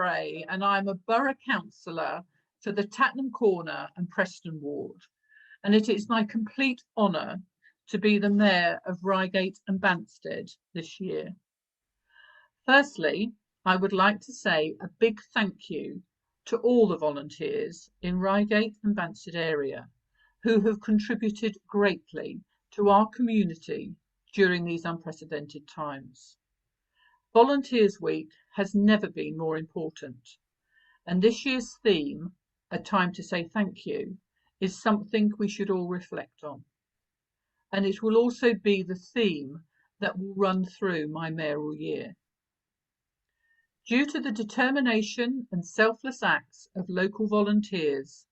Ray and I'm a Borough Councillor for the Tattenham Corner and Preston Ward, and it is my complete honour to be the Mayor of Reigate and Banstead this year. Firstly, I would like to say a big thank you to all the volunteers in Reigate and Banstead area who have contributed greatly to our community during these unprecedented times. Volunteers Week has never been more important, and this year's theme, A Time to Say Thank You, is something we should all reflect on. And it will also be the theme that will run through my mayoral year. Due to the determination and selfless acts of local volunteers,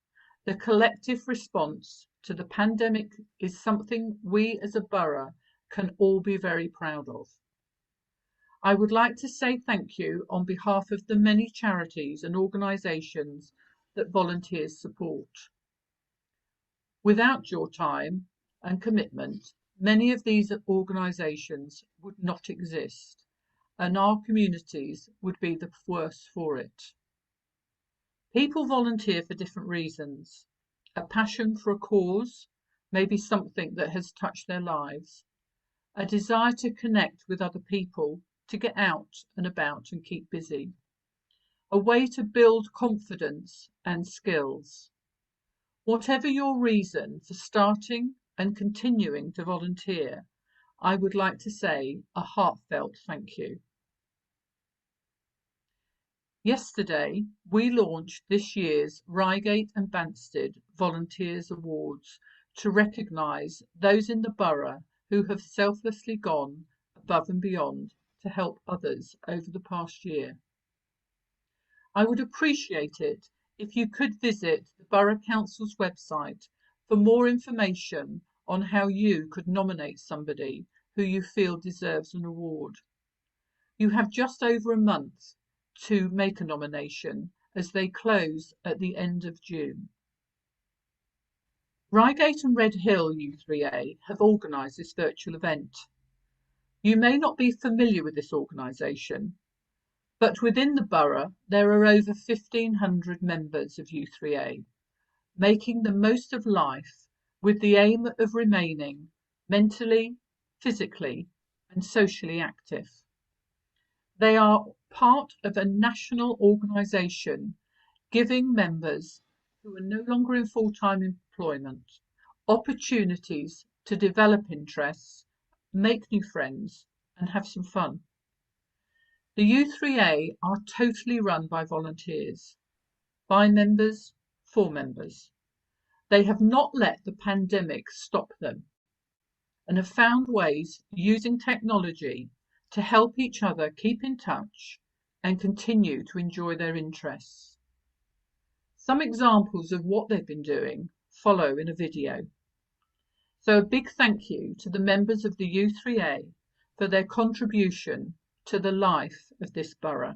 the collective response to the pandemic is something we as a borough can all be very proud of. I would like to say thank you on behalf of the many charities and organisations that volunteers support. Without your time and commitment, many of these organisations would not exist, and our communities would be the worse for it. People volunteer for different reasons. A passion for a cause, maybe something that has touched their lives. A desire to connect with other people, to get out and about and keep busy. A way to build confidence and skills. Whatever your reason for starting and continuing to volunteer, I would like to say a heartfelt thank you. Yesterday, we launched this year's Reigate and Banstead Volunteers Awards to recognise those in the borough who have selflessly gone above and beyond to help others over the past year. I would appreciate it if you could visit the Borough Council's website for more information on how you could nominate somebody who you feel deserves an award. You have just over a month to make a nomination as they close at the end of June. Reigate and Redhill U3A have organised this virtual event. You may not be familiar with this organisation, but within the borough there are over 1,500 members of U3A, making the most of life with the aim of remaining mentally, physically and socially active. They are part of a national organisation giving members who are no longer in full-time employment opportunities to develop interests, make new friends and have some fun. The U3A are totally run by volunteers, by members, for members. They have not let the pandemic stop them and have found ways using technology to help each other keep in touch and continue to enjoy their interests. Some examples of what they've been doing follow in a video. So a big thank you to the members of the U3A for their contribution to the life of this borough.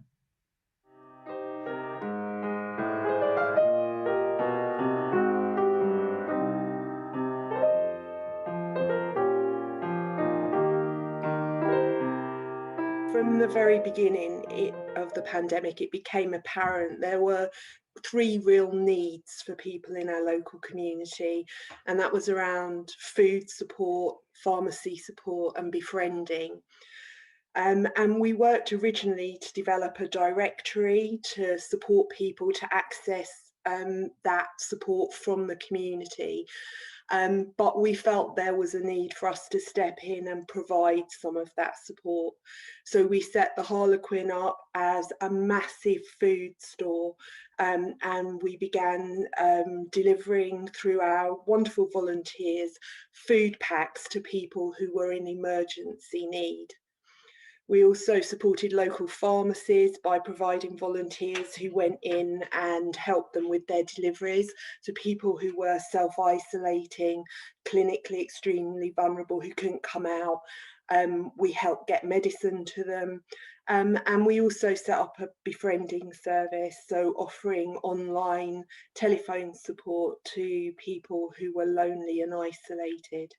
From the very beginning of the pandemic, it became apparent there were three real needs for people in our local community, and that was around food support, pharmacy support and befriending. And we worked originally to develop a directory to support people to access that support from the community. But we felt there was a need for us to step in and provide some of that support. So we set the Harlequin up as a massive food store, and we began delivering through our wonderful volunteers food packs to people who were in emergency need. We also supported local pharmacies by providing volunteers who went in and helped them with their deliveries to people who were self-isolating, clinically extremely vulnerable, who couldn't come out. We helped get medicine to them. And we also set up a befriending service, so offering online telephone support to people who were lonely and isolated.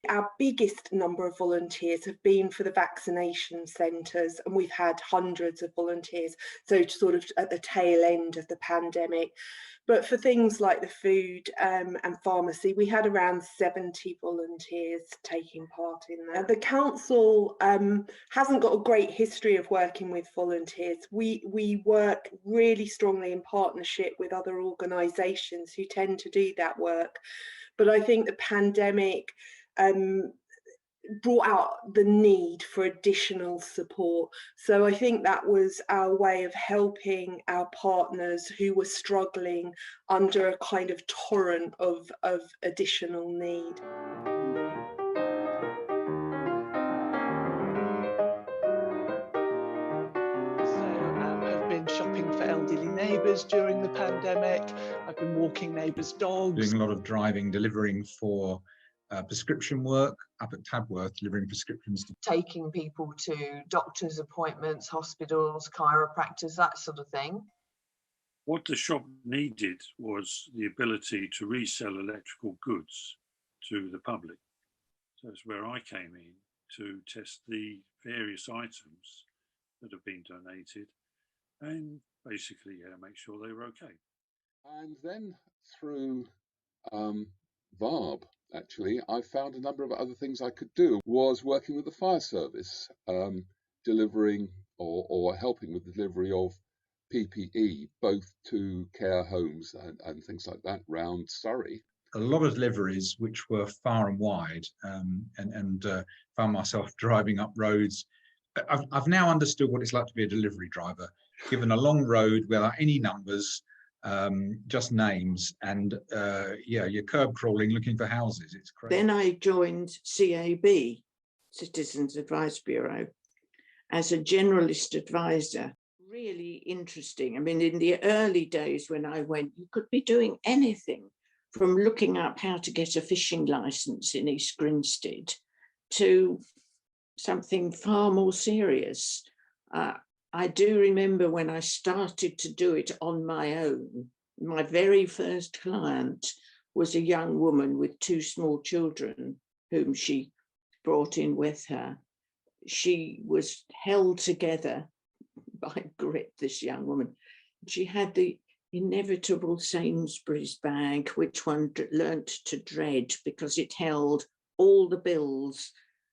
Our biggest number of volunteers have been for the vaccination centres, and we've had hundreds of volunteers, so sort of at the tail end of the pandemic. But for things like the food and pharmacy, we had around 70 volunteers taking part in that. The council hasn't got a great history of working with volunteers. We work really strongly in partnership with other organisations who tend to do that work. But I think the pandemic brought out the need for additional support. So I think that was our way of helping our partners who were struggling under a kind of torrent of additional need. I've been shopping for elderly neighbours during the pandemic. I've been walking neighbours' dogs. Doing a lot of driving, delivering for prescription work up at Tabworth, delivering prescriptions. Taking people to doctors' appointments, hospitals, chiropractors, that sort of thing. What the shop needed was the ability to resell electrical goods to the public. So that's where I came in to test the various items that have been donated and basically make sure they were okay. And then through VARB, actually, I found a number of other things I could do. Was working with the fire service, delivering or helping with the delivery of PPE, both to care homes and things like that round Surrey. A lot of deliveries which were far and wide, and found myself driving up roads. I've now understood what it's like to be a delivery driver, given a long road without any numbers, just names, and yeah, you're curb crawling looking for houses. It's crazy. Then I joined CAB, Citizens Advice Bureau, as a generalist advisor. Really interesting. I mean, in the early days when I went, you could be doing anything from looking up how to get a fishing license in East Grinstead to something far more serious. I do remember when I started to do it on my own, my very first client was a young woman with 2 small children whom she brought in with her. She was held together by grit, this young woman. She had the inevitable Sainsbury's bag, which one learnt to dread because it held all the bills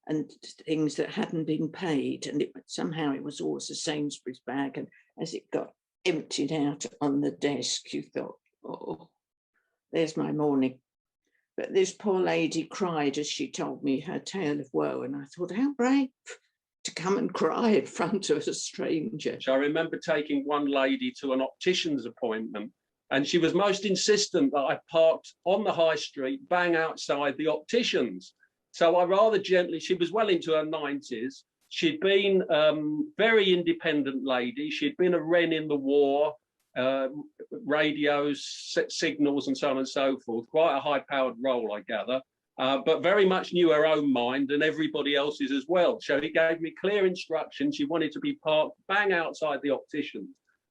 and things that hadn't been paid, and somehow it was always a Sainsbury's bag, and as it got emptied out on the desk, you thought, oh, there's my morning. But this poor lady cried as she told me her tale of woe, and I thought, how brave to come and cry in front of a stranger. I remember taking one lady to an optician's appointment, and she was most insistent that I parked on the high street, bang outside the optician's. So I rather gently, she was well into her 90s. She'd been very independent lady. She'd been a Wren in the war, radios, signals and so on and so forth. Quite a high-powered role, I gather, but very much knew her own mind and everybody else's as well. So he gave me clear instructions. She wanted to be parked bang outside the optician's.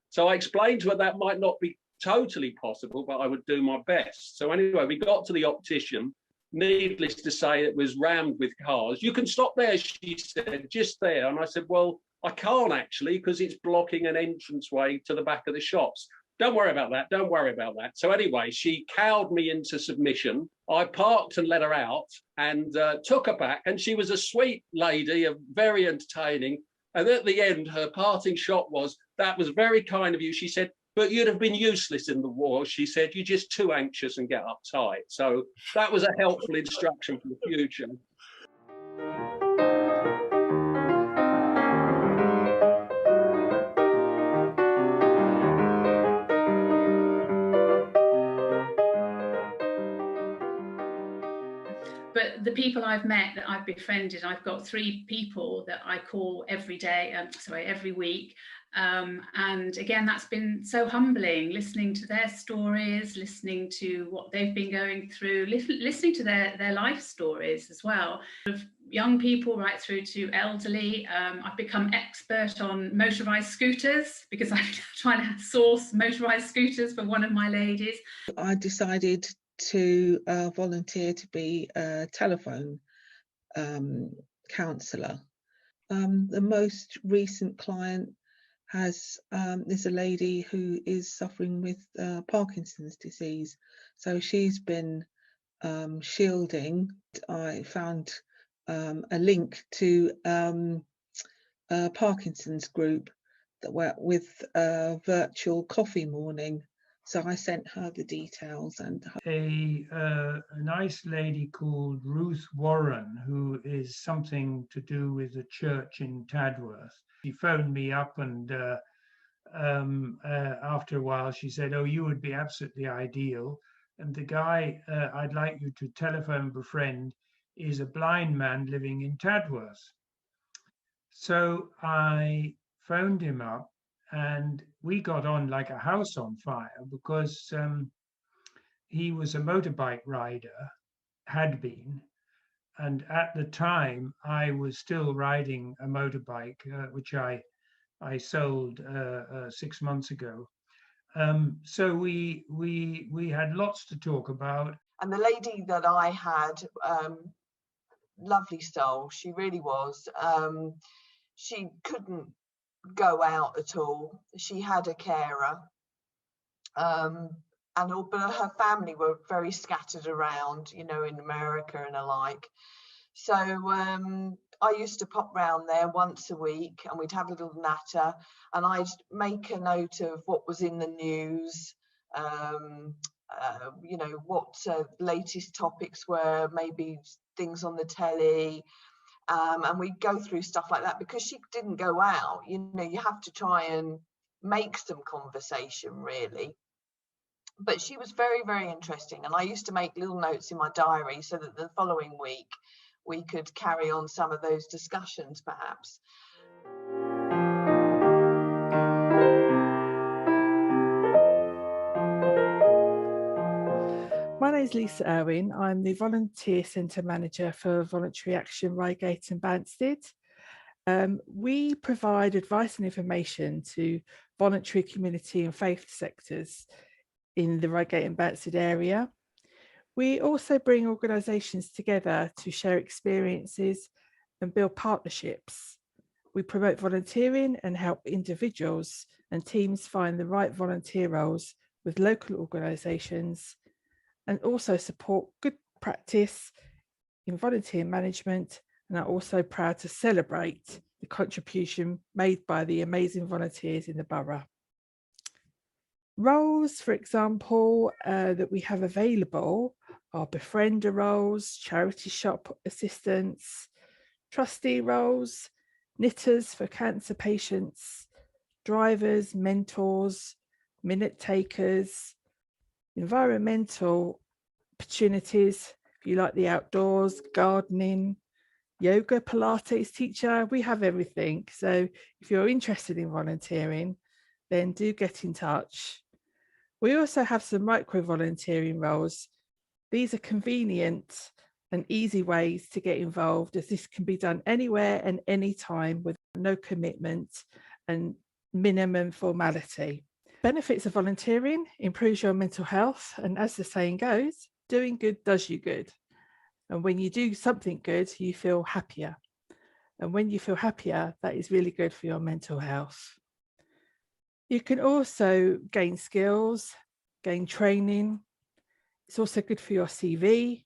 So I explained to her that might not be totally possible, but I would do my best. So anyway, we got to the optician. Needless to say, it was rammed with cars. You can stop there, she said, just there. And I said, well, I can't actually, because it's blocking an entranceway to the back of the shops. Don't worry about that. Don't worry about that. So anyway, she cowed me into submission. I parked and let her out and took her back. And she was a sweet lady, very entertaining. And at the end, her parting shot was, that was very kind of you. She said, but you'd have been useless in the war. She said, you're just too anxious and get uptight. So that was a helpful instruction for the future. But the people I've met that I've befriended, I've got 3 people that I call every day, every week. And again, that's been so humbling, listening to their stories, listening to what they've been going through, listening to their life stories as well. Of young people right through to elderly. I've become expert on motorised scooters because I'm trying to source motorised scooters for one of my ladies. I decided to volunteer to be a telephone counsellor. The most recent client is a lady who is suffering with Parkinson's disease. So she's been shielding. I found a link to a Parkinson's group that were with a virtual coffee morning. So I sent her the details. And a nice lady called Ruth Warren, who is something to do with the church in Tadworth. She phoned me up, and after a while she said, "Oh, you would be absolutely ideal. And the guy I'd like you to telephone befriend is a blind man living in Tadworth." So I phoned him up, and we got on like a house on fire, because he was a motorbike rider, had been, and at the time I was still riding a motorbike, which I sold 6 months ago. So we had lots to talk about. And the lady that I had, lovely soul, she really was. She couldn't go out at all. She had a carer, but her family were very scattered around, you know, in America and alike. So I used to pop round there once a week, and we'd have a little natter, and I'd make a note of what was in the news, you know, what latest topics were, maybe things on the telly, and we'd go through stuff like that. Because she didn't go out, you know, you have to try and make some conversation, really. But she was very, very interesting, and I used to make little notes in my diary so that the following week we could carry on some of those discussions, perhaps. My name is Lisa Irwin. I'm the Volunteer Centre Manager for Voluntary Action Reigate and Banstead. We provide advice and information to voluntary, community and faith sectors in the Reigate and Banstead area. We also bring organisations together to share experiences and build partnerships. We promote volunteering and help individuals and teams find the right volunteer roles with local organisations, and also support good practice in volunteer management, and are also proud to celebrate the contribution made by the amazing volunteers in the borough. Roles, for example, that we have available are befriender roles, charity shop assistants, trustee roles, knitters for cancer patients, drivers, mentors, minute takers, environmental opportunities, if you like the outdoors, gardening, yoga, Pilates teacher, we have everything. So if you're interested in volunteering, then do get in touch. We also have some micro volunteering roles. These are convenient and easy ways to get involved, as this can be done anywhere and anytime with no commitment and minimum formality. Benefits of volunteering: improves your mental health, and as the saying goes, doing good does you good. And when you do something good, you feel happier. And when you feel happier, that is really good for your mental health. You can also gain skills, gain training. It's also good for your CV.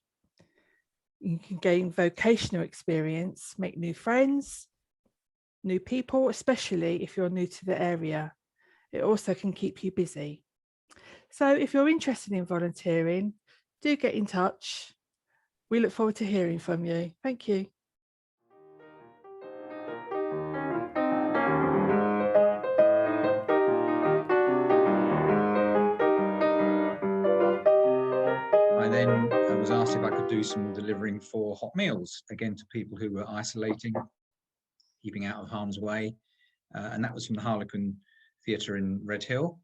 You can gain vocational experience, make new friends, new people, especially if you're new to the area. It also can keep you busy. So if you're interested in volunteering, do get in touch. We look forward to hearing from you. Thank you. I then was asked if I could do some delivering for hot meals, again to people who were isolating, keeping out of harm's way. And that was from the Harlequin Theatre in Redhill.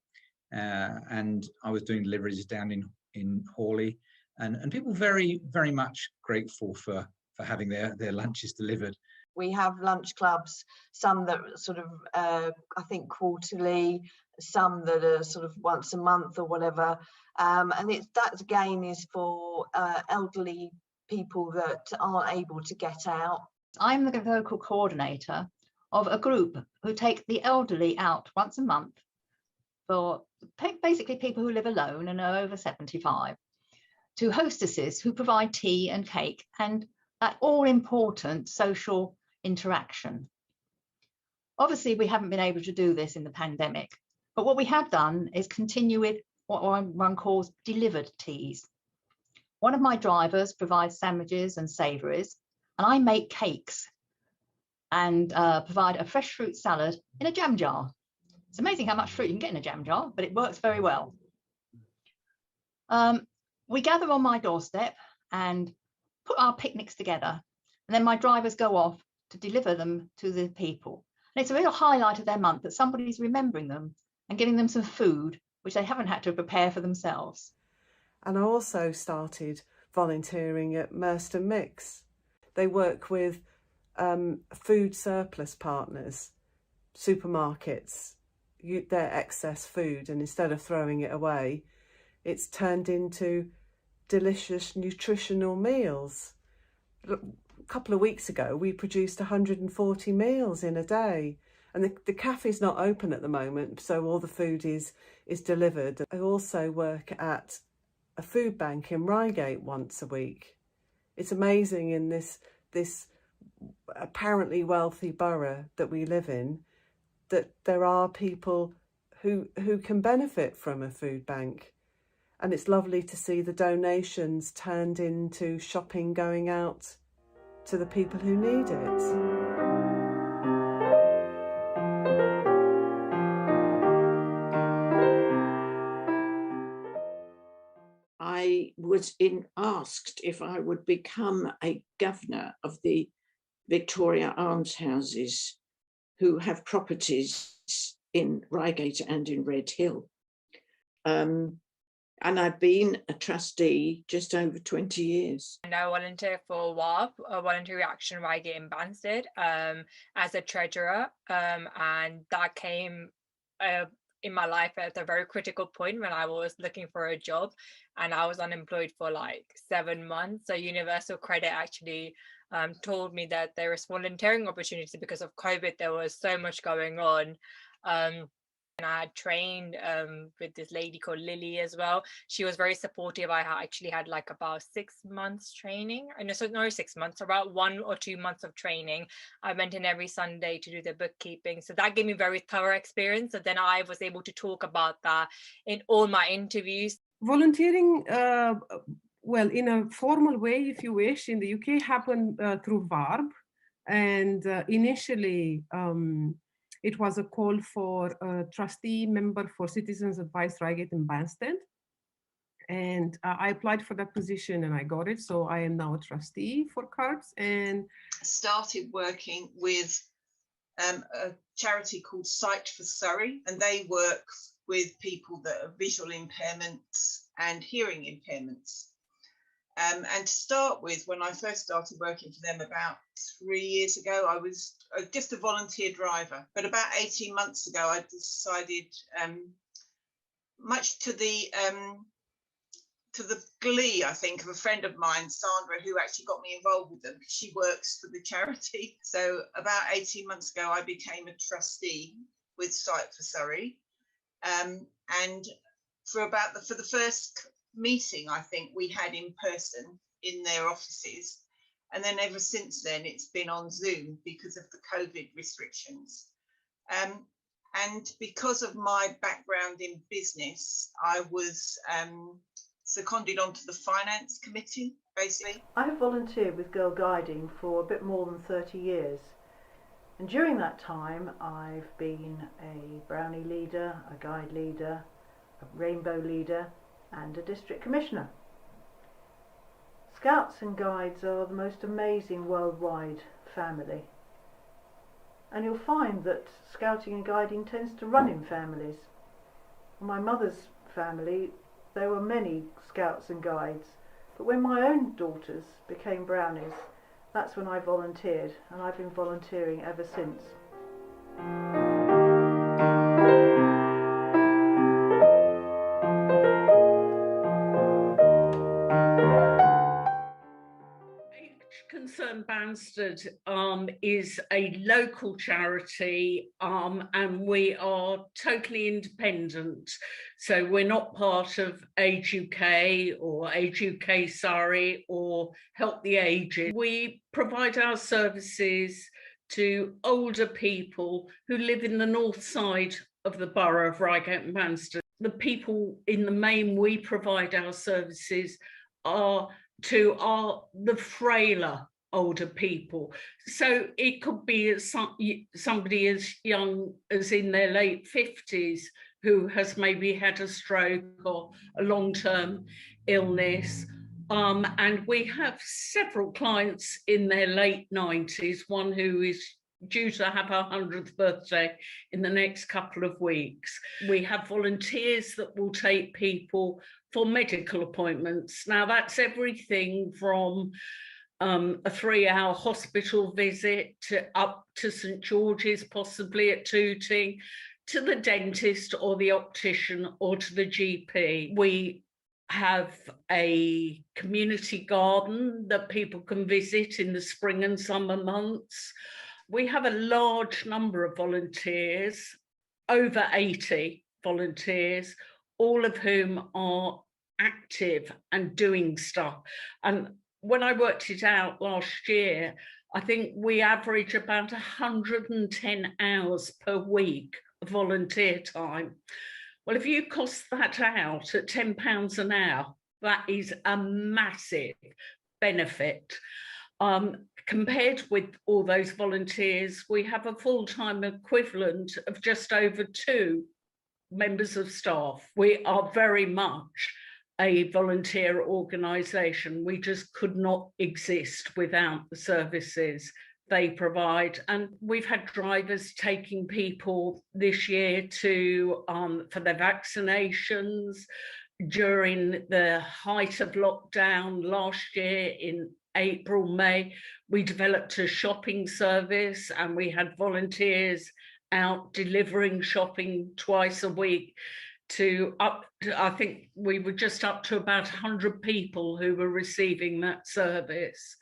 And I was doing deliveries down in Hawley, and people very, very much grateful for having their lunches delivered. We have lunch clubs, some that sort of, I think quarterly, some that are sort of once a month or whatever. And that again is for elderly people that aren't able to get out. I'm the local coordinator of a group who take the elderly out once a month for basically people who live alone and are over 75, to hostesses who provide tea and cake and that all-important social interaction. Obviously, we haven't been able to do this in the pandemic, but what we have done is continue with what one calls delivered teas. One of my drivers provides sandwiches and savouries, and I make cakes and provide a fresh fruit salad in a jam jar. It's amazing how much fruit you can get in a jam jar, but it works very well. We gather on my doorstep and put our picnics together, and then my drivers go off to deliver them to the people. And it's a real highlight of their month that somebody's remembering them and giving them some food which they haven't had to prepare for themselves. And I also started volunteering at Merston Mix. They work with food surplus partners, supermarkets, their excess food, and instead of throwing it away, it's turned into delicious nutritional meals. A couple of weeks ago, we produced 140 meals in a day, and the cafe's not open at the moment, so all the food is delivered. I also work at a food bank in Reigate once a week. It's amazing in this apparently wealthy borough that we live in, that there are people who can benefit from a food bank. And it's lovely to see the donations turned into shopping going out to the people who need it. I was asked if I would become a governor of the Victoria Almshouses, who have properties in Reigate and in Redhill. And I've been a trustee just over 20 years. And I volunteer for VARB, Voluntary Action Reigate and Banstead, as a treasurer, and that came in my life at a very critical point when I was looking for a job, and I was unemployed for like 7 months. So Universal Credit actually told me that there is volunteering opportunity because of COVID. There was so much going on. And I had trained with this lady called Lily as well. She was very supportive. I actually had like about 6 months training. No, 6 months, about 1 or 2 months of training. I went in every Sunday to do the bookkeeping. So that gave me very thorough experience. So then I was able to talk about that in all my interviews. Volunteering, well, in a formal way, if you wish, in the UK happened through VARB. And initially, it was a call for a trustee member for Citizens Advice Reigate and Banstead. And I applied for that position and I got it. So I am now a trustee for CARBS. And started working with a charity called Sight for Surrey, and they work with people that have visual impairments and hearing impairments. And to start with, when I first started working for them about 3 years ago, I was just a volunteer driver. But about 18 months ago, I decided, much to the glee, I think, of a friend of mine, Sandra, who actually got me involved with them because she works for the charity. So about 18 months ago, I became a trustee with Sight for Surrey. And for the first meeting, I think we had in person in their offices, and then ever since then it's been on Zoom because of the COVID restrictions. And because of my background in business, I was seconded onto the finance committee, basically. I have volunteered with Girl Guiding for a bit more than 30 years, and during that time I've been a brownie leader, a guide leader, a rainbow leader, and a district commissioner. Scouts and Guides are the most amazing worldwide family, and you'll find that scouting and guiding tends to run in families. In my mother's family there were many Scouts and Guides, but when my own daughters became brownies, that's when I volunteered, and I've been volunteering ever since. Concern Banstead is a local charity, and we are totally independent. So we're not part of Age UK or Age UK Surrey or Help the Aged. We provide our services to older people who live in the north side of the borough of Reigate and Banstead. The people in the main we provide our services are the frailer older people. So it could be somebody as young as in their late 50s who has maybe had a stroke or a long-term illness. And we have several clients in their late 90s, one who is due to have her 100th birthday in the next couple of weeks. We have volunteers that will take people for medical appointments. Now that's everything from a 3-hour hospital visit up to St George's, possibly at Tooting, to the dentist or the optician or to the GP. We have a community garden that people can visit in the spring and summer months. We have a large number of volunteers, over 80 volunteers, all of whom are active and doing stuff. And when I worked it out last year, I think we average about 110 hours per week of volunteer time. Well, if you cost that out at £10 an hour, that is a massive benefit. Compared with all those volunteers, we have a full-time equivalent of just over 2 members of staff. We are very much a volunteer organisation. We just could not exist without the services they provide. And we've had drivers taking people this year to for their vaccinations. During the height of lockdown last year in April, May, we developed a shopping service and we had volunteers out delivering shopping twice a week to I think we were just up to about 100 people who were receiving that service.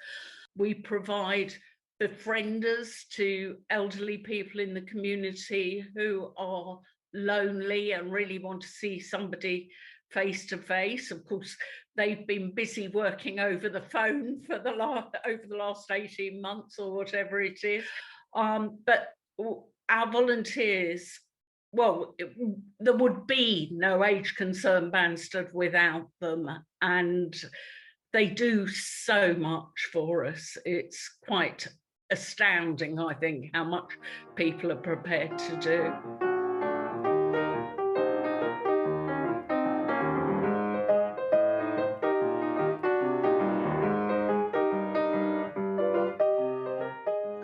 We provide befrienders to elderly people in the community who are lonely and really want to see somebody face to face. Of course, they've been busy working over the phone for over the last 18 months or whatever it is. But our volunteers, well, there would be no Age Concern Banstead without them, and they do so much for us. It's quite astounding, I think, how much people are prepared to do.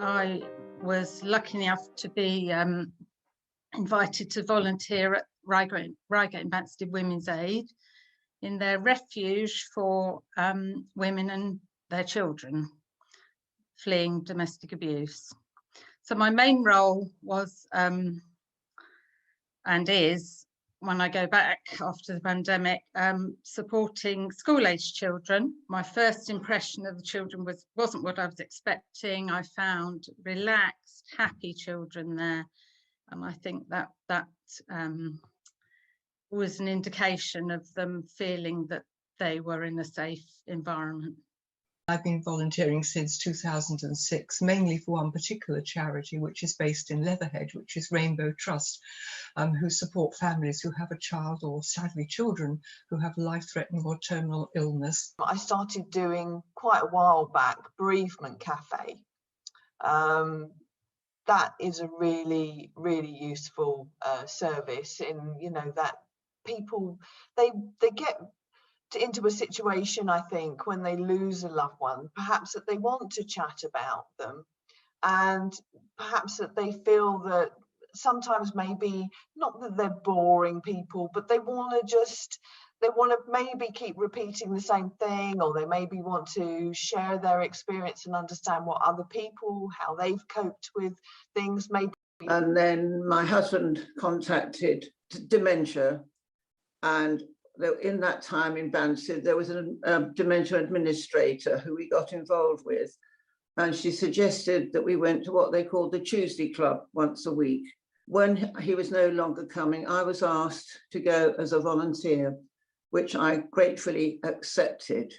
I was lucky enough to be invited to volunteer at Reigate and Banstead Women's Aid in their refuge for women and their children fleeing domestic abuse. So my main role was and is, when I go back after the pandemic, supporting school-aged children. My first impression of the children wasn't what I was expecting. I found relaxed, happy children there, and I think that was an indication of them feeling that they were in a safe environment. I've been volunteering since 2006, mainly for one particular charity, which is based in Leatherhead, which is Rainbow Trust, who support families who have a child, or sadly children, who have life-threatening or terminal illness. I started doing quite a while back Bereavement Cafe. That is a really, really useful service in, you know, that people, they get into a situation, I think, when they lose a loved one, perhaps that they want to chat about them, and perhaps that they feel that sometimes maybe not that they're boring people, but they want to maybe keep repeating the same thing, or they maybe want to share their experience and understand what other people, how they've coped with things maybe. And then my husband contacted dementia, and in that time in Banstead, there was a dementia administrator who we got involved with. and she suggested that we went to what they called the Tuesday Club once a week. When he was no longer coming, I was asked to go as a volunteer, which I gratefully accepted.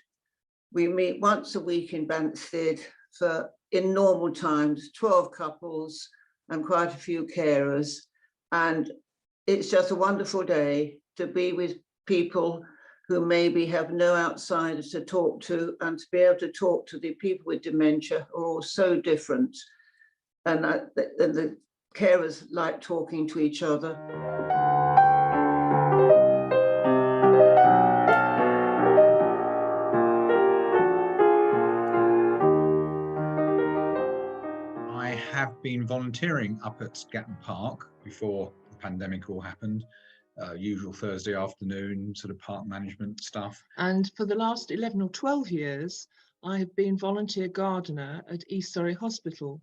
We meet once a week in Banstead for, in normal times, 12 couples and quite a few carers. And it's just a wonderful day to be with people who maybe have no outsiders to talk to, and to be able to talk to the people with dementia who are all so different. And the carers like talking to each other. I have been volunteering up at Gatton Park before the pandemic all happened. Usual Thursday afternoon sort of park management stuff. And for the last 11 or 12 years, I have been volunteer gardener at East Surrey Hospital.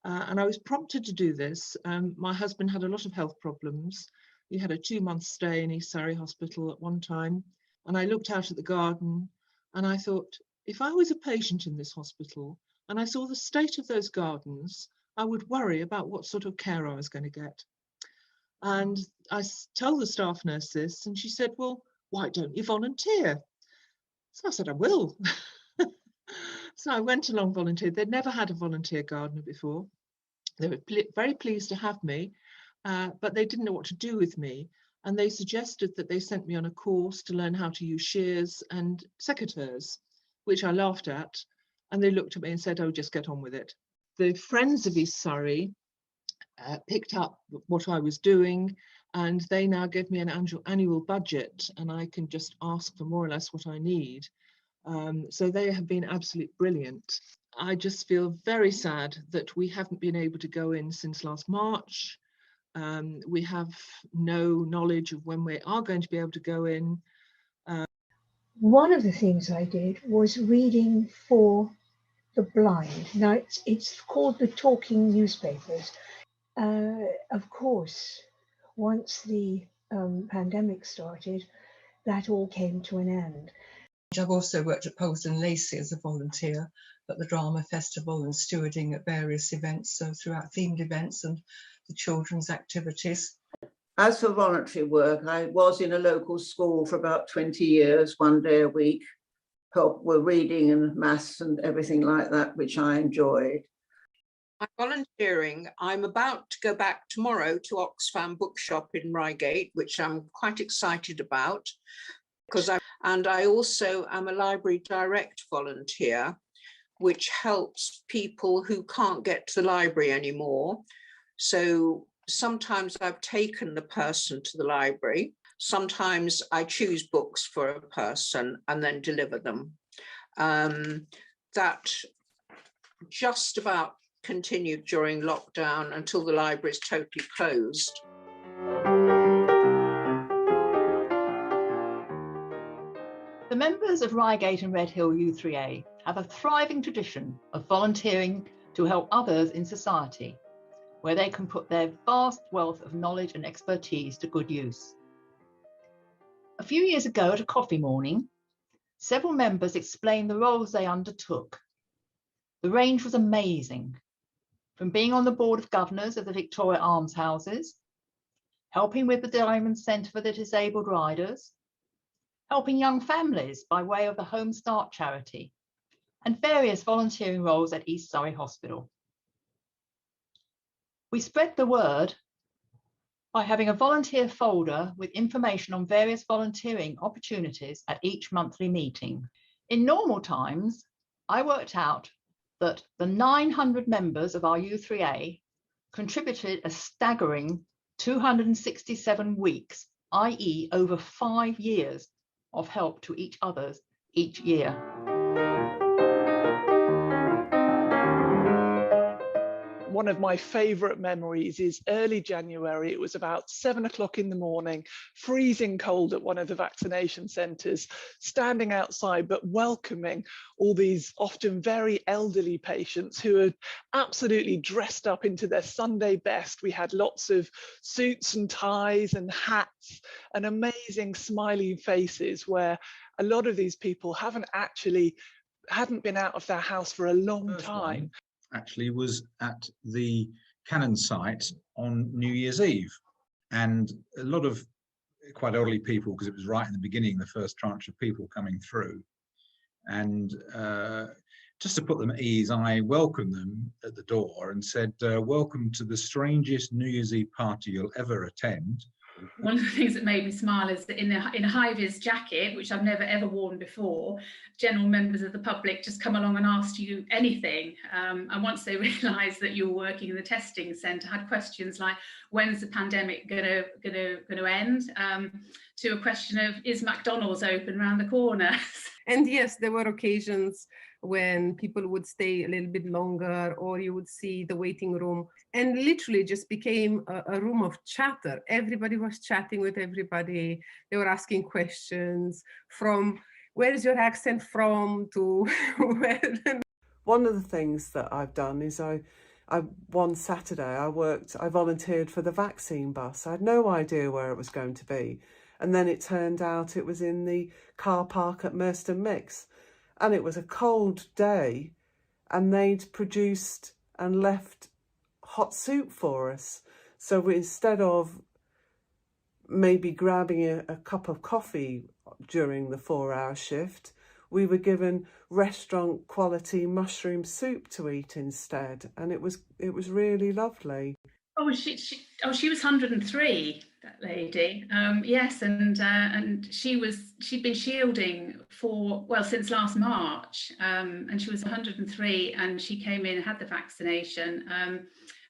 And I was prompted to do this. My husband had a lot of health problems. He had a 2-month stay in East Surrey Hospital at one time. And I looked out at the garden and I thought, if I was a patient in this hospital and I saw the state of those gardens, I would worry about what sort of care I was going to get. And I told the staff nurse this, and she said, well, why don't you volunteer? So I said, I will. So I went along, volunteered. They'd never had a volunteer gardener before. They were very pleased to have me, but they didn't know what to do with me. And they suggested that they sent me on a course to learn how to use shears and secateurs, which I laughed at. And they looked at me and said, oh, just get on with it. The Friends of East Surrey picked up what I was doing, and they now give me an annual budget, and I can just ask for more or less what I need. So they have been absolutely brilliant. I just feel very sad that we haven't been able to go in since last March. We have no knowledge of when we are going to be able to go in. One of the things I did was reading for the blind. Now it's called the Talking Newspapers. Of course, once the pandemic started, that all came to an end. I've also worked at Poles and Lacey as a volunteer at the Drama Festival and stewarding at various events, so throughout themed events and the children's activities. As for voluntary work, I was in a local school for about 20 years, one day a week, help with reading and maths and everything like that, which I enjoyed. I'm volunteering. I'm about to go back tomorrow to Oxfam Bookshop in Reigate, which I'm quite excited about, because I also am a Library Direct volunteer, which helps people who can't get to the library anymore. So sometimes I've taken the person to the library. Sometimes I choose books for a person and then deliver them. That just about continued during lockdown until the library is totally closed. The members of Reigate and Redhill U3A have a thriving tradition of volunteering to help others in society, where they can put their vast wealth of knowledge and expertise to good use. A few years ago at a coffee morning, several members explained the roles they undertook. The range was amazing, from being on the board of governors of the Victoria Almshouses, helping with the Diamond Centre for the Disabled Riders, helping young families by way of the Home Start charity, and various volunteering roles at East Surrey Hospital. We spread the word by having a volunteer folder with information on various volunteering opportunities at each monthly meeting. In normal times, I worked out that the 900 members of our U3A contributed a staggering 267 weeks, i.e. over 5 years of help to each other each year. One of my favourite memories is early January. It was about 7 o'clock in the morning, freezing cold at one of the vaccination centres, standing outside but welcoming all these often very elderly patients who are absolutely dressed up into their Sunday best. We had lots of suits and ties and hats and amazing smiling faces, where a lot of these people haven't actually hadn't been out of their house for a long First time. one actually was at the Cannon site on New Year's Eve, and a lot of quite elderly people, because it was right in the beginning, the first tranche of people coming through. And just to put them at ease, I welcomed them at the door and said, welcome to the strangest New Year's Eve party you'll ever attend. One of the things that made me smile is that in a high-vis jacket, which I've never ever worn before, general members of the public just come along and asked you anything. And once they realised that you were working in the testing centre, had questions like, when's the pandemic going to end? To a question of, is McDonald's open around the corner? And yes, there were occasions when people would stay a little bit longer, or you would see the waiting room and literally just became a room of chatter. Everybody was chatting with everybody. They were asking questions from, where is your accent from, to where. One of the things that I've done is one Saturday I volunteered for the vaccine bus. I had no idea where it was going to be. And then it turned out it was in the car park at Merston Mix. And it was a cold day, and they'd produced and left hot soup for us. So instead of maybe grabbing a cup of coffee during the 4-hour shift, we were given restaurant quality mushroom soup to eat instead. And it was really lovely. Oh, she was 103, that lady. Yes, and she'd been shielding since last March, and she was 103, and she came in and had the vaccination,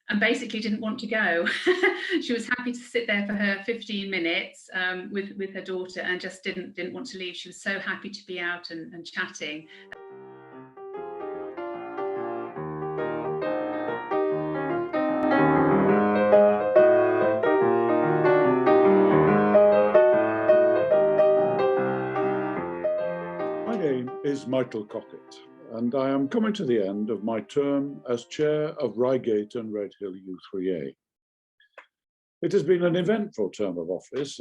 and basically didn't want to go. She was happy to sit there for her 15 minutes with her daughter, and just didn't want to leave. She was so happy to be out and chatting. Is Michael Cockett, and I am coming to the end of my term as chair of Reigate and Redhill U3A. It has been an eventful term of office.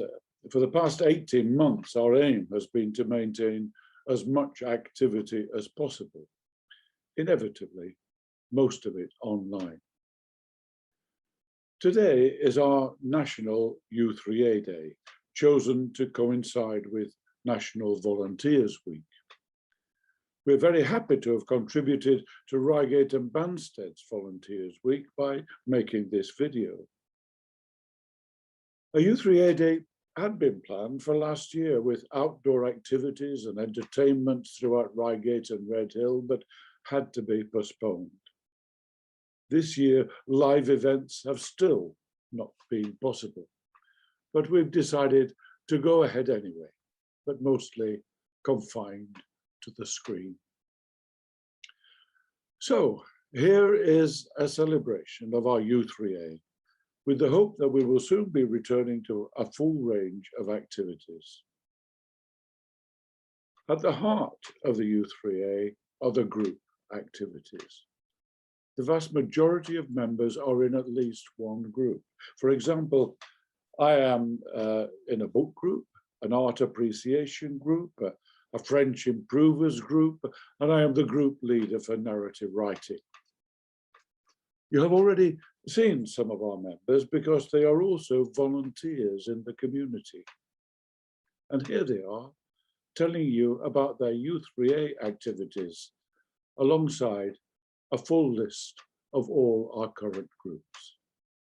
For the past 18 months, our aim has been to maintain as much activity as possible, inevitably, most of it online. Today is our National U3A Day, chosen to coincide with National Volunteers Week. We're very happy to have contributed to Reigate and Banstead's Volunteers Week by making this video. A U3A Day had been planned for last year with outdoor activities and entertainment throughout Reigate and Redhill, but had to be postponed. This year, live events have still not been possible, but we've decided to go ahead anyway, but mostly confined to the screen. So here is a celebration of our U3A, with the hope that we will soon be returning to a full range of activities. At the heart of the U3A are the group activities. The vast majority of members are in at least one group. For example, I am in a book group, an art appreciation group, a French improvers group, and I am the group leader for narrative writing. You have already seen some of our members because they are also volunteers in the community. And here they are, telling you about their U3A activities, alongside a full list of all our current groups.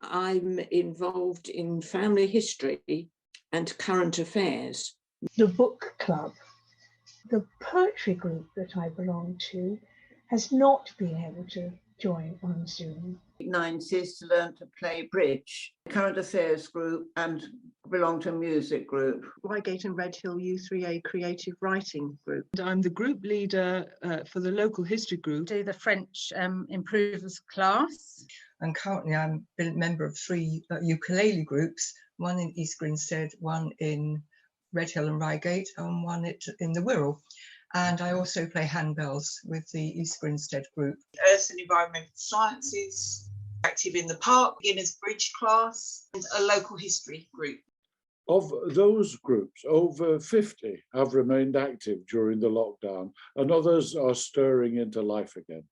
I'm involved in family history and current affairs. The book club. The poetry group that I belong to has not been able to join on Zoom. 9 Sis to learn to play bridge, current affairs group, and belong to a music group. Reigate and Redhill U3A creative writing group. And I'm the group leader for the local history group. Do the French improvers class. And currently I'm a member of 3 ukulele groups, one in East Grinstead, one in Redhill and Reigate, and one in the Wirral. And I also play handbells with the East Grinstead group. Earth and Environmental Sciences, active in the park, beginners bridge class, and a local history group. Of those groups, over 50 have remained active during the lockdown, and others are stirring into life again.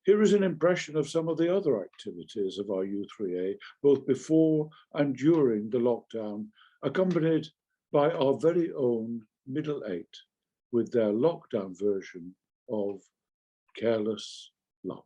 Here is an impression of some of the other activities of our U3A, both before and during the lockdown, accompanied by our very own Middle Eight, with their lockdown version of Careless Love.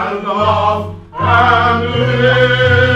and laugh and live.